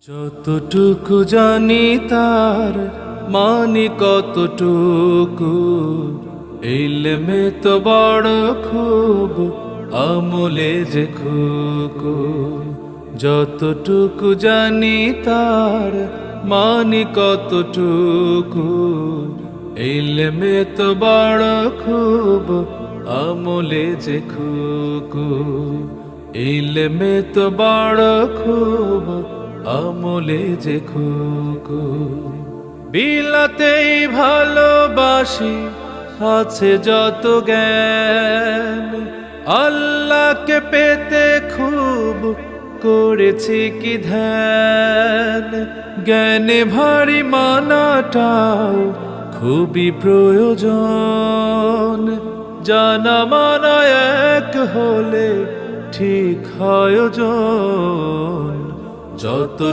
যতটুকু জানি তার মানে কতটুকু, ইলমে তো বড় খুব, আমলে যে খুকু। যতটুকু জানি তার মানে কতটুকু, ইলমে তো বড় খুব, আমলে যে খুকু। ইলমে তো বড় খুব, আমলে যে খুকু। বিলাতেই ভালোবাসি আছে যত জ্ঞান, আল্লাহকে পেতে খুব করেছি কি ধ্যান। জ্ঞানে ভারী মানাটাও খুবই প্রয়োজন, জানা মানা এক হলে ঠিক হয় ওজন। যতটুকু